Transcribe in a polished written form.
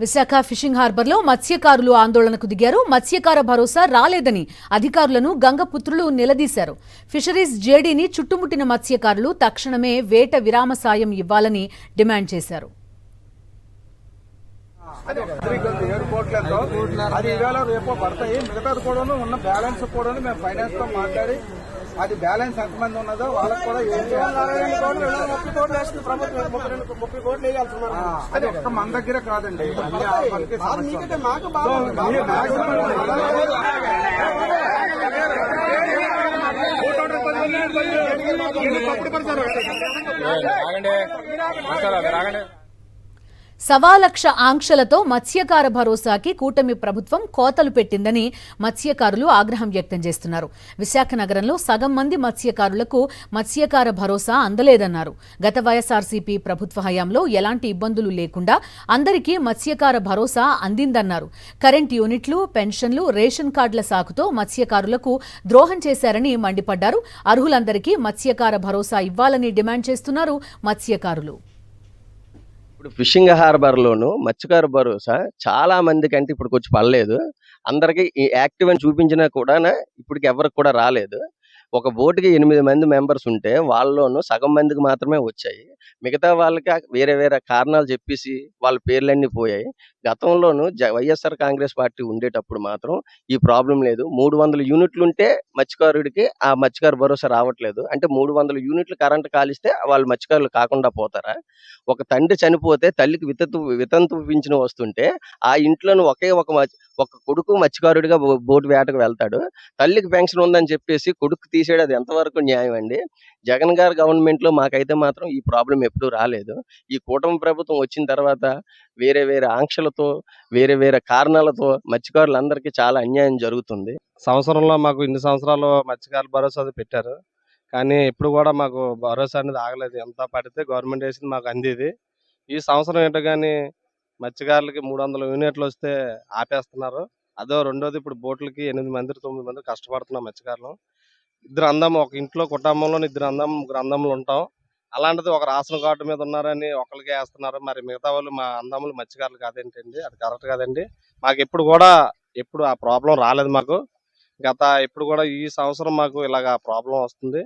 Visakha fishing హార్బర్లో మత్స్యకారులు ఆందోళనకు దిగారు. మత్స్యకార భరోసా రాలేదని అధికారులను గంగపుత్రులు నిలదీశారు. ఫిషరీస్ జేడీని చుట్టుముట్టిన మత్స్యకారులు తక్షణమే వేట విరామ సాయం ఇవ్వాలని డిమాండ్ చేశారు. అది బ్యాలెన్స్ ఎంతమంది ఉన్నదో వాళ్ళకి కూడా అది ఒక్క మన దగ్గర కాదండి. సవా లక్ష ఆంక్షలతో మత్స్యకార భరోసాకి కూటమి ప్రభుత్వం కోతలు పెట్టిందని మత్స్యకారులు ఆగ్రహం వ్యక్తం చేస్తున్నారు. విశాఖ నగరంలో సగం మంది మత్స్యకారులకు మత్స్యకార భరోసా అందలేదన్నారు. గత వైఎస్ఆర్సీపీ ప్రభుత్వ హయాంలో ఎలాంటి ఇబ్బందులు లేకుండా అందరికీ మత్స్యకార భరోసా అందిందన్నారు. కరెంట్ యూనిట్లు, పెన్షన్లు, రేషన్ కార్డుల సాకుతో మత్స్యకారులకు ద్రోహం చేశారని మండిపడ్డారు. అర్హులందరికీ మత్స్యకార భరోసా ఇవ్వాలని డిమాండ్ చేస్తున్నారు మత్స్యకారులు. ఇప్పుడు ఫిషింగ్ హార్బర్లోను మత్స్యకార భరోసా చాలా మందికి అంటే ఇప్పుడు కొంచెం పడలేదు. అందరికీ ఈ యాక్టివ్ అని చూపించినా కూడా ఇప్పటికి ఎవరికి కూడా రాలేదు. ఒక బోటుకి 8 మంది మెంబర్స్ ఉంటే వాళ్ళలోనూ సగం మందికి మాత్రమే వచ్చాయి. మిగతా వాళ్ళకి వేరే వేరే కారణాలు చెప్పేసి వాళ్ళ పేర్లన్నీ పోయాయి. గతంలోనూ వైఎస్ఆర్ కాంగ్రెస్ పార్టీ ఉండేటప్పుడు మాత్రం ఈ ప్రాబ్లం లేదు. 300 యూనిట్లు ఉంటే మత్స్యకారుడికి ఆ మత్స్యకార భరోసా రావట్లేదు. అంటే 300 యూనిట్లు కరెంట్ కాలిస్తే వాళ్ళు మత్స్యకారులు కాకుండా పోతారా? ఒక తండ్రి చనిపోతే తల్లికి వితంతు పింఛను వస్తుంటే ఆ ఇంట్లోనూ ఒక కొడుకు మత్స్యకారుడిగా బోటు వేటకు వెళ్తాడు. తల్లికి పెన్షన్ ఉందని చెప్పేసి కొడుకు తీసేయడం అది ఎంతవరకు న్యాయం అండి? జగన్ గారి గవర్నమెంట్ లో మాకైతే మాత్రం ఈ ప్రాబ్లం ఎప్పుడూ రాలేదు. ఈ కూటమి ప్రభుత్వం వచ్చిన తర్వాత వేరే వేరే ఆంక్షలతో వేరే వేరే కారణాలతో మత్స్యకారులందరికీ చాలా అన్యాయం జరుగుతుంది. సంవత్సరంలో మాకు ఇన్ని సంవత్సరాలు మత్స్యకారుల భరోసా పెట్టారు, కానీ ఇప్పుడు కూడా మాకు భరోసా అనేది ఆగలేదు. ఎంత పడితే గవర్నమెంట్ వేసింది మాకు అందేది. ఈ సంవత్సరం ఏంటో కానీ మత్స్యకారులకి 300 యూనిట్లు వస్తే ఆపేస్తున్నారు. అదో రెండోది ఇప్పుడు బోట్లకి 8 మంది 9 మంది కష్టపడుతున్నాం మత్స్యకారులు. ఇద్దరు అందం ఒక ఇంట్లో కుటుంబంలో ఇద్దరు అందం ముగ్గురు అందములు ఉంటాం. అలాంటిది ఒక రేషన్ కార్డు మీద ఉన్నారని ఒకరికి వేస్తున్నారు. మరి మిగతా వాళ్ళు మా అందములు మత్స్యకారులు కాదేంటండి? అది కరెక్ట్ కాదండి. మాకు ఎప్పుడు ఆ ప్రాబ్లం రాలేదు. మాకు ఎప్పుడు కూడా ఈ సంవత్సరం మాకు ఇలాగ ప్రాబ్లం వస్తుంది.